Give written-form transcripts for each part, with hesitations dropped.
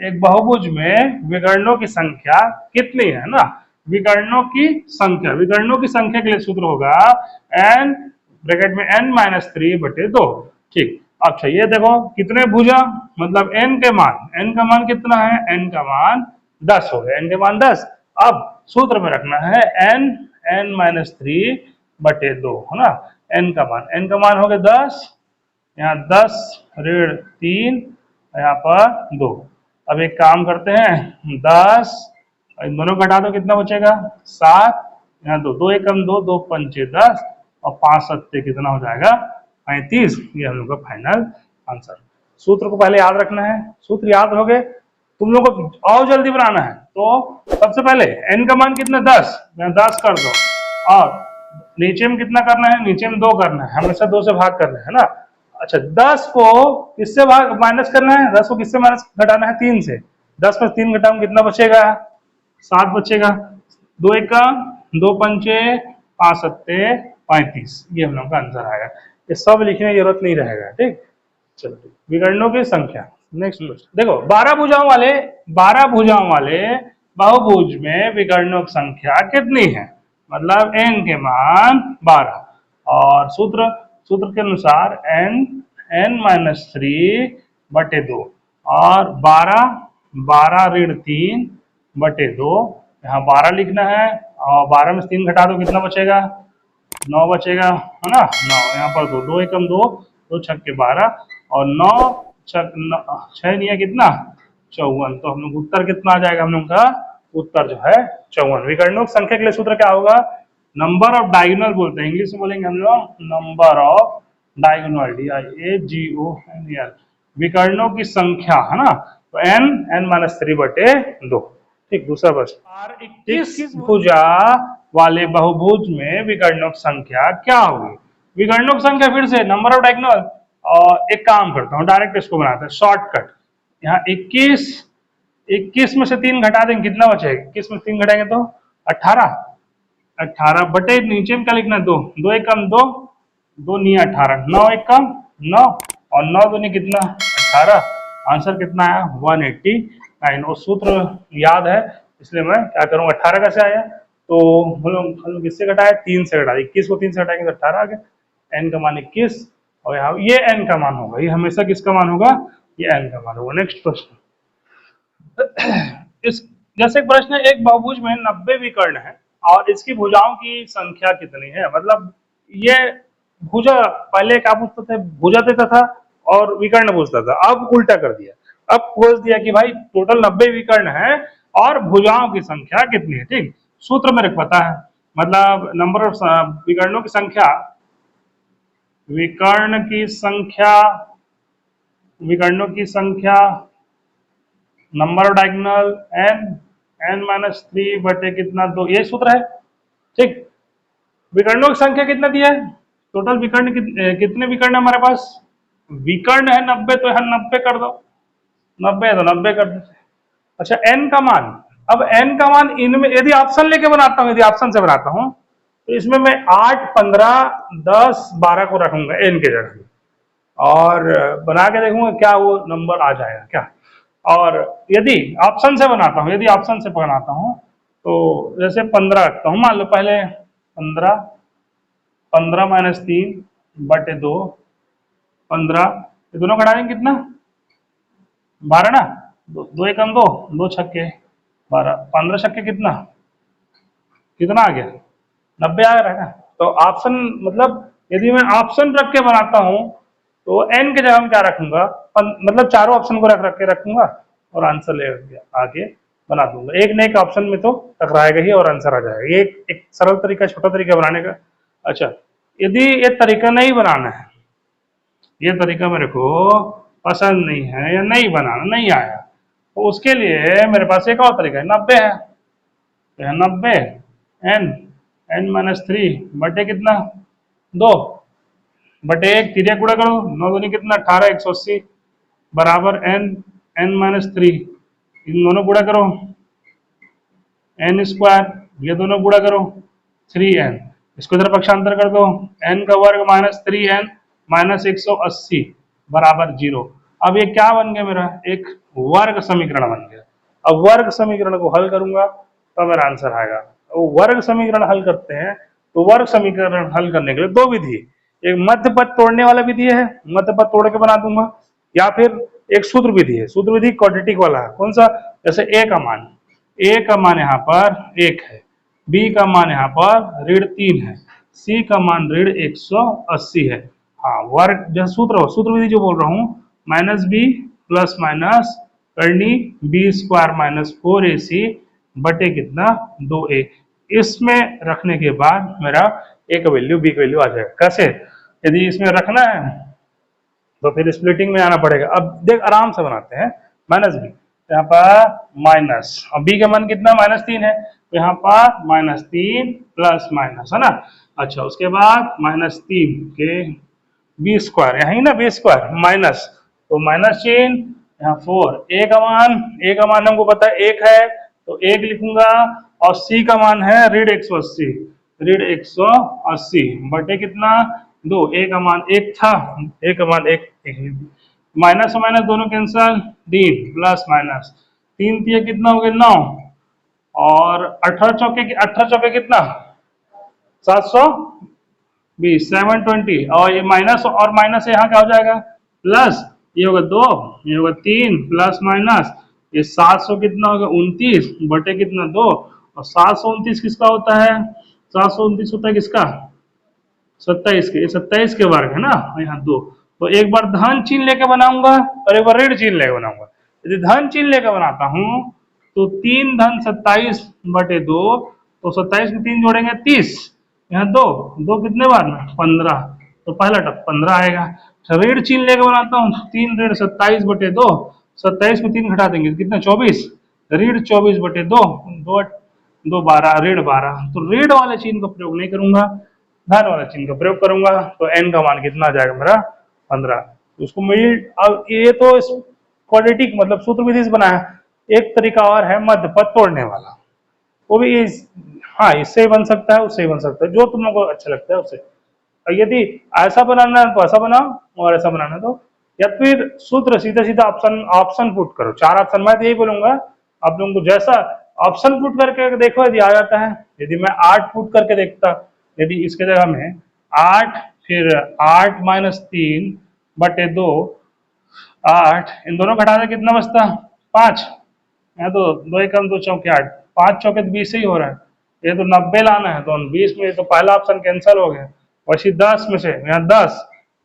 एक बहुभुज में विकर्णों की संख्या कितनी है ना, विकर्णों की संख्या के लिए सूत्र होगा n ब्रैकेट में n-3/2। ठीक, अच्छा ये देखो कितने भुजा, मतलब n का मान कितना है, n का मान 10 हो गया, n के मान 10। अब सूत्र में रखना है n-3/2 है ना, n का मान हो गया 10, यहाँ 10 ऋण 3, यहाँ पर 2। अब एक काम करते हैं, 10 इन दोनों घटा दो, कितना बचेगा 7, यहाँ 2, 2 एकम 2, 2 पंचे 10 और 5 सत्ते कितना हो जाएगा 35। ये हम लोग का फाइनल आंसर। सूत्र को पहले याद रखना है, सूत्र याद हो गए, तुम लोग को और जल्दी बनाना है तो सबसे पहले n का मान कितना 10, यहाँ 10 कर दो और नीचे में कितना करना है, नीचे में 2 करना है, हमेशा 2 से भाग करना है ना। अच्छा 10 को किससे भाग माइनस करना है, 10 को किससे माइनस घटाना है, 3 से। 10 में 3 घटाऊं कितना बचेगा, 7 बचेगा। 2 एकम 2 पंचे 5 सत्ते 35, ये हम लोग का आंसर आएगा। ये सब लिखने की जरूरत नहीं रहेगा। ठीक, चलो विकर्णों की संख्या। नेक्स्ट क्वेश्चन देखो, 12 भुजाओं वाले बहुभुज में विकर्णों की संख्या कितनी है, मतलब n के मान 12 और सूत्र के अनुसार n-3/2 और 12 ऋण 3/2, यहाँ 12 लिखना है और 12 में 3 घटा दो कितना बचेगा, 9 बचेगा है ना। 9 यहाँ पर 2, 2 एकम 2, 2 छक्के 12 और 9 6 नहीं है कितना 54। तो हम लोग उत्तर कितना आ जाएगा, हम लोग का उत्तर जो है 54। विकर्णों की संख्या के लिए सूत्र क्या होगा, नंबर ऑफ डायगोनल बोलते हैं, इंग्लिश में बोलेंगे हम लोग नंबर ऑफ डायगोनल, DIAGONAL, विकर्णों की संख्या है ना, तो n-3/2। ठीक, दूसरा प्रश्न, 21 भुजा वाले बहुभुज में विकर्णों की संख्या क्या होगी। विकर्णों की संख्या फिर से नंबर ऑफ डायगोनल, और एक काम करता हूँ डायरेक्ट इसको बनाते हैं शॉर्टकट। यहाँ 21 में से 3 घटा देंगे कितना बचेगा, 21 में 3 घटाएंगे तो 18 बटे नीचे में क्या लिखना है 2, 2 एकम 2, 2 नहीं 18, 9 एकम 9 और 9 दूनी कितना 18। आंसर कितना आया 189। और सूत्र याद है इसलिए मैं क्या करूँगा, 18 कैसे आया, तो हम लोग किससे घटाए, 3 से घटाए, 21 को 3 से घटाएंगे तो 18 आ गया। n का मान 21 और यहाँ ये n का मान होगा, ये हमेशा किसका मान होगा, ये n का मान होगा। नेक्स्ट प्रश्न, इस जैसे प्रश्न है, एक बहुभुज में 90 विकर्ण है और इसकी भुजाओं की संख्या कितनी है। मतलब ये भुजा, पहले क्या पूछता था, भुजा देता था और विकर्ण पूछता था, अब उल्टा कर दिया, अब पूछ दिया कि भाई टोटल 90 विकर्ण है और भुजाओं की संख्या कितनी है। ठीक, सूत्र मेरे को पता है, मतलब नंबर ऑफ विकर्णों की संख्या, विकर्णों की संख्या नंबर ऑफ डायगोनल n-3 बटे कितना 2, ये सूत्र है। ठीक, विकर्णों की संख्या कितना दिया है, टोटल विकर्ण कितने विकर्ण है हमारे पास, विकर्ण है 90, तो यहाँ 90 कर दो, 90 है तो 90 कर दो। अच्छा n का मान, अब n का मान इनमें यदि ऑप्शन लेके बनाता हूँ, यदि ऑप्शन से बनाता हूँ तो इसमें मैं 8, 15, 10, 12 को रखूंगा n के जगह और बना के देखूंगा क्या वो नंबर आ जाएगा क्या। और यदि ऑप्शन से बनाता हूँ, तो जैसे 15 रखता हूँ, मान लो पहले 15 - 3/2, 15, ये दोनों घटा देंगे कितना 12 ना, 2 एकम 2, 2 छक्के 12, 15 छक्के कितना आ गया 90 आ रहा है ना। तो ऑप्शन, मतलब यदि मैं ऑप्शन रख के बनाता हूँ तो n के जगह में क्या रखूंगा, मतलब चारों ऑप्शन को रख के रखूंगा और आंसर ले आगे बना दूंगा। एक न एक ऑप्शन में तो टकराएगा ही और आंसर आ जाएगा। ये एक सरल तरीका, छोटा तरीका बनाने का। अच्छा, यदि ये तरीका नहीं बनाना है, ये तरीका मेरे को पसंद नहीं है या नहीं बनाना नहीं आया, तो उसके लिए मेरे पास एक और तरीका है, 90 है, तो 90 n-3 बटे कितना 2 बटे 1, तिरिया गुणा करो, 9 दूनी कितना 18, 180 बराबर n-3, इन दोनों गुणा करो n², ये दोनों गुणा करो 3n, इसको इधर पक्षांतर कर दो, n का वर्ग -3n -180 बराबर 0। अब ये क्या बन गया मेरा, एक वर्ग समीकरण बन गया। अब वर्ग समीकरण को हल करूंगा तो मेरा आंसर आएगा। वो वर्ग समीकरण हल करते हैं तो वर्ग समीकरण हल करने के लिए दो विधि, एक मध्य पद तोड़ने वाला विधि है, मध्य पद तोड़ के बना दूंगा, या फिर एक सूत्र विधि है, सूत्र विधि क्वाड्रेटिक वाला है। कौन सा, जैसे ए का मान यहाँ पर 1 है, बी का मान यहाँ पर ऋण 3 है, सी का मान ऋण 180 है। हाँ, वर्ग जैसे सूत्र विधि जो बोल रहा हूँ, माइनस बी प्लस माइनस करनी बी स्क्वायर माइनस 4ac बटे कितना 2a, इसमें रखने के बाद मेरा ए का वैल्यू बी का वैल्यू आ जाएगा। कैसे, यदि इसमें रखना है तो फिर स्प्लिटिंग में आना पड़ेगा। अब देख आराम से बनाते हैं, माइनस बी, यहाँ पर माइनस, अब बी का मान कितना -3 है, तो यहाँ पर -3 प्लस माइनस है ना। अच्छा, उसके बाद -3 के बी स्क्वायर, यही ना बी स्क्वायर माइनस, तो माइनस चिन्ह यहाँ 4, ए का मान हमको पता है 1 है तो 1 लिखूंगा, और सी का मान है ऋण 180, ऋण 180 बटे कितना 2, ए का मान 1 था, ए का मान 1, माइनस और माइनस दोनों कैंसल, 3 प्लस माइनस 3 3 कितना हो गया 9, और 18 चौके कितना 720, 720, और ये माइनस और माइनस यहाँ क्या हो जाएगा प्लस, ये होगा 2, ये होगा 3 प्लस माइनस, ये 700 कितना होगा 29 बटे कितना 2, और 729 किसका होता है, 729 होता है किसका 27 के, 27 के वर्ग है ना, यहाँ 2, तो एक बार धन चिन्ह लेके बनाऊंगा और एक बार ऋण चिन्ह लेके बनाऊंगा। यदि धन चिन्ह लेके बनाता हूँ तो 3 धन 27 बटे 2, तो 27 में 3 जोड़ेंगे 30, यहाँ 2 2 कितने बार में 15, तो पहला टप 15 आएगा। ऋण चिन्ह लेके बनाता हूँ 3 ऋण 27 बटे 2, 27 में 3 घटा देंगे कितना 24, ऋण 24 बटे 2, 2 2 12, ऋण 12, तो ऋण वाले चिन्ह का प्रयोग नहीं करूंगा, धन वाले चिन्ह का प्रयोग करूंगा, तो n का मान कितना आ जाएगा मेरा 15। उसको मिल, अब ये तो क्वाड्रेटिक मतलब सूत्र विधि से बनाया, एक तरीका और है मध्य पद तोड़ने वाला, वो भी हाँ इससे ही बन सकता है, उससे ही बन सकता है, जो तुम लोग को अच्छा लगता है उससे। यदि ऐसा बनाना है तो ऐसा बनाओ, और ऐसा बनाना है तो, या फिर सूत्र सीधा सीधा ऑप्शन ऑप्शन पुट करो, 4 ऑप्शन, मैं तो यही बोलूंगा आप लोगों को, जैसा ऑप्शन पुट करके देखो यदि आ जाता है, यदि मैं 8 पुट करके देखता, यदि इसके जगह में 8 फिर 8 माइनस 3 बटे 2, 8 इन दोनों घटा दे कितना बचता 5, यहाँ तो 2 एकम 2 चौके 8, 5 चौके तो 20 ही हो रहा है, ये तो 90 लाना है, तो 20 में तो पहला ऑप्शन कैंसिल हो गया, वैसे 10 में से यहाँ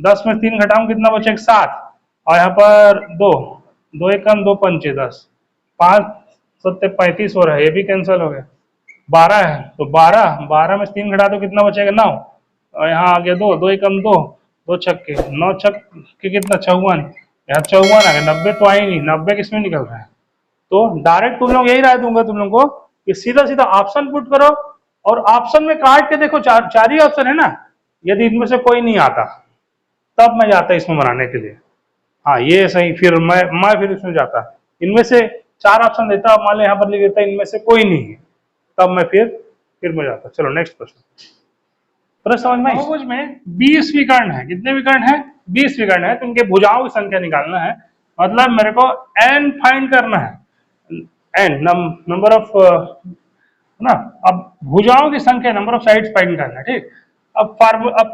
10 में 3 घटाऊं कितना बचेगा 7, और यहाँ पर 2 एकम 2 पंचे 10, 5 सत्ते 35 हो रहा है, ये भी कैंसिल हो गया, 12 है तो 12 में 3 घटा दो कितना बचेगा 9, और यहाँ आ गया 2 एकम 2 2 छक्के 9 छक्के कितना 54, यहाँ 54 आ गया, 90 तो आई नहीं, 90 किसमें निकल रहा है। तो डायरेक्ट तुम लोग यही राय दूंगा तुम लोग को कि सीधा सीधा ऑप्शन पुट करो, और ऑप्शन में काट के देखो, चार ही ऑप्शन है ना, यदि इनमें से कोई नहीं आता तब मैं जाता इसमें बनाने के लिए, हाँ ये सही, फिर मैं फिर इसमें जाता, इनमें से 4 ऑप्शन देता, मान लो यहाँ पर लिख देता इनमें से कोई नहीं है, तब मैं फिर मैं जाता। चलो नेक्स्ट प्रश्न, प्रश्न समझ में, बहुभुज में 20 विकर्ण है, कितने विकर्ण है 20 विकर्ण है, तो इनके भुजाओं की संख्या निकालना है, मतलब मेरे को n फाइंड करना है, n नंबर ऑफ ना, अब भुजाओं की संख्या नंबर ऑफ साइड्स फाइंड करना है, ठीक। अब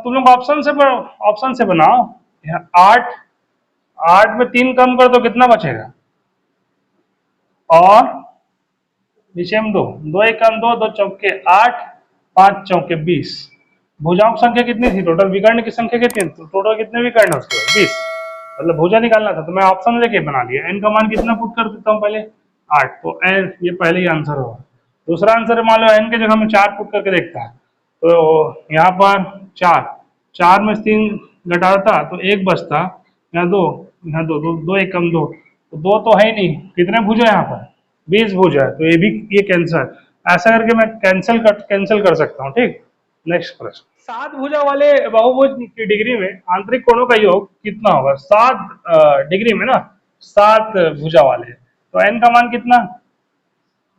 तुम लोग ऑप्शन से बनाओ, 8 में 3 कम कर दो कितना बचेगा, और नीचे में 2 एकम 2 2 चौके 8 5 चौके 20, भुजाओं की संख्या कितनी थी, टोटल विकर्ण की संख्या कितनी, टोटल कितने विकर्ण है उसके 20, मतलब भुजा निकालना था, तो मैं ऑप्शन लेके बना लिया, n का मान कितना पुट कर देता हूँ पहले 8, तो n ये पहले ही आंसर होगा। दूसरा आंसर मान लो n के जगह में 4 पुट करके देखता है, तो यहाँ पर 4 में 3 घटाता तो 1 बचता, यहाँ 2 एकम 2, तो 2 तो है ही नहीं, कितने भुजा यहाँ पर 20 भुजा है, तो ये कैंसर, ऐसा करके मैं कैंसिल कर सकता हूँ, ठीक। नेक्स्ट प्रश्न, 7 भुजा वाले बहुभुज की डिग्री में आंतरिक कोणों का योग कितना होगा, 7 डिग्री में ना, 7 भुजा वाले, तो n का मान कितना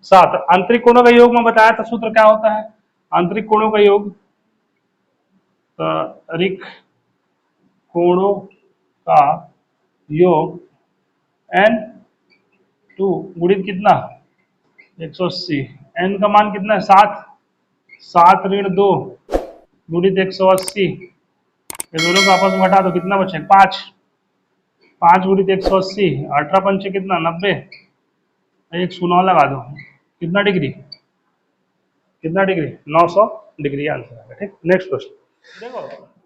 7, आंतरिक कोणों का योग में बताया था सूत्र क्या होता है, आंतरिक कोणों का योग, आंतरिक कोणों का योग एन 2 गुणित कितना 180, एन का मान कितना है 7, 7 ऋण 2 गुणित 180, ये दोनों को आपस में घटा दो कितना बचे 5, 5 गुणित 180, 18 पंचे कितना 90, एक शून्य लगा दो कितना डिग्री, कितना डिग्री 900 डिग्री आंसर आएगा। ठीक, नेक्स्ट क्वेश्चन देखो,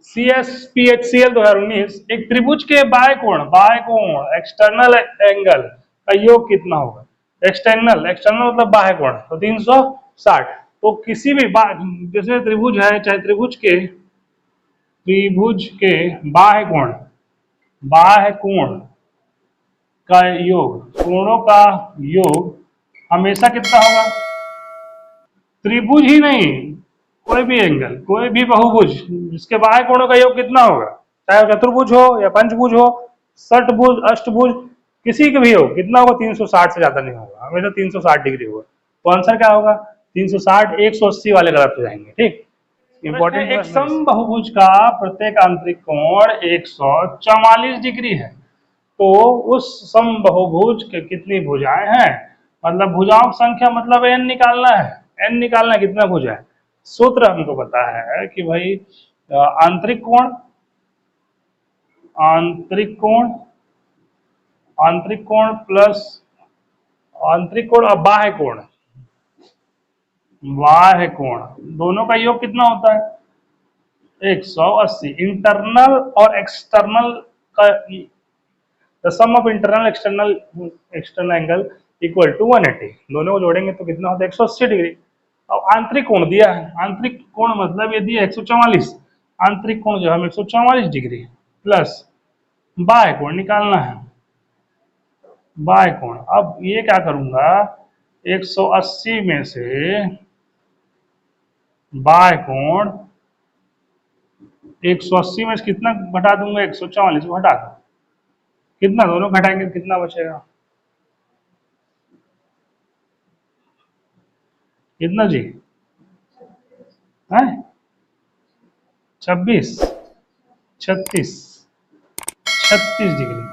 CSPHCl 2019 एक त्रिभुज के बाय कोण एक्सटर्नल एंगल का योग कितना होगा। एक्सटर्नल मतलब बाह्य कोण तो 360, तो किसी भी जैसे त्रिभुज है, चाहे त्रिभुज के बाह्य कोण का योग, कोणों का योग हमेशा कितना होगा। त्रिभुज ही नहीं, कोई भी एंगल, कोई भी बहुभुज जिसके बाह्य कोणों का योग कितना होगा, चाहे चतुर्भुज हो या पंचभुज हो, षटभुज अष्टभुज, किसी के भी हो, कितना होगा 360 से ज्यादा नहीं होगा, हमेशा 360 डिग्री होगा। तो आंसर क्या होगा 360, 180 वाले गलत हो जाएंगे। ठीक, इंपॉर्टेंट, एक समबाहुभुज का प्रत्येक आंतरिक कोण 144 डिग्री है, तो उस समबाहुभुज के कितनी भुजाएं हैं, मतलब भुजाओं की संख्या, मतलब एन निकालना है, एन निकालना है कितना भुजा है। सूत्र हमको पता है कि भाई आंतरिक कोण प्लस आंतरिक कोण और बाह्य कोण दोनों का योग कितना होता है 180। इंटरनल और एक्सटर्नल का the sum of internal external angle equal to 180, दोनों को जोड़ेंगे तो कितना होता है 180 डिग्री। अब आंतरिक कोण दिया है, आंतरिक कोण मतलब ये दिया 144, आंतरिक कोण जो है 144 डिग्री प्लस बाह्य कोण निकालना है, बाह्य कोण। अब ये क्या करूंगा 180 में से बाह्य कोण 180 में से कितना घटा दूंगा 144 को हटा दूंगा, कितना दोनों घटाएंगे कितना बचेगा, कितना जी है 26, 36 डिग्री,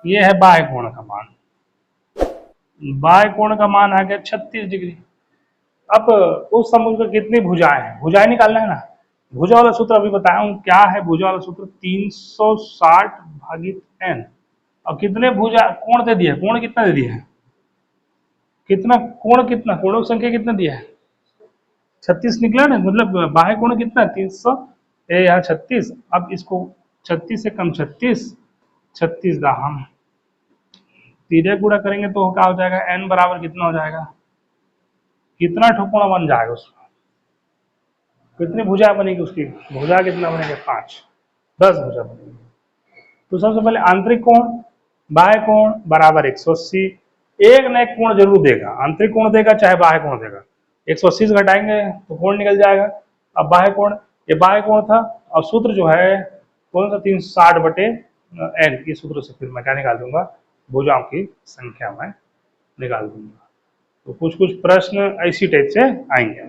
ये है बाह्य कोण का मान, बाह्य कोण का मान आ गया 36 डिग्री। अब उस समभुज में कितनी भुजाएं हैं, भुजाएं निकालना है ना, भुजा वाला सूत्र अभी बताया हूं क्या है, भुजा वाला सूत्र 360 भागित n। और कितने भुजा कोण दे दिया, कोण कितना दे दिया है, कितना कोण, कितना कोणों की संख्या कितना दिया है 36 निकला ना, मतलब बाह्य कोण कितना 300, यहाँ 36, अब इसको 36 से कम 36 का हम सीधे गुणा करेंगे तो क्या हो जाएगा n बराबर कितना हो जाएगा, कितना ठोकोणा बन जाएगा उसका, कितनी भुजा बनेगी उसकी, भुजा कितना बनेगा 5, 10 भुजा बनेगी। तो सबसे पहले आंतरिक कोण बाह्य कोण बराबर 180, एक न एक कोण जरूर देगा, आंतरिक कोण देगा चाहे बाह्य कोण देगा, 180 से घटाएंगे तो कोण निकल जाएगा। अब बाह्य कोण, ये बाह्य कोण था, और सूत्र जो है कौन सा 360 बटे n, की सूत्र से फिर मैं क्या निकाल दूंगा भुजाओं की संख्या मैं निकाल दूंगा। तो कुछ प्रश्न ऐसी टाइप से आएंगे।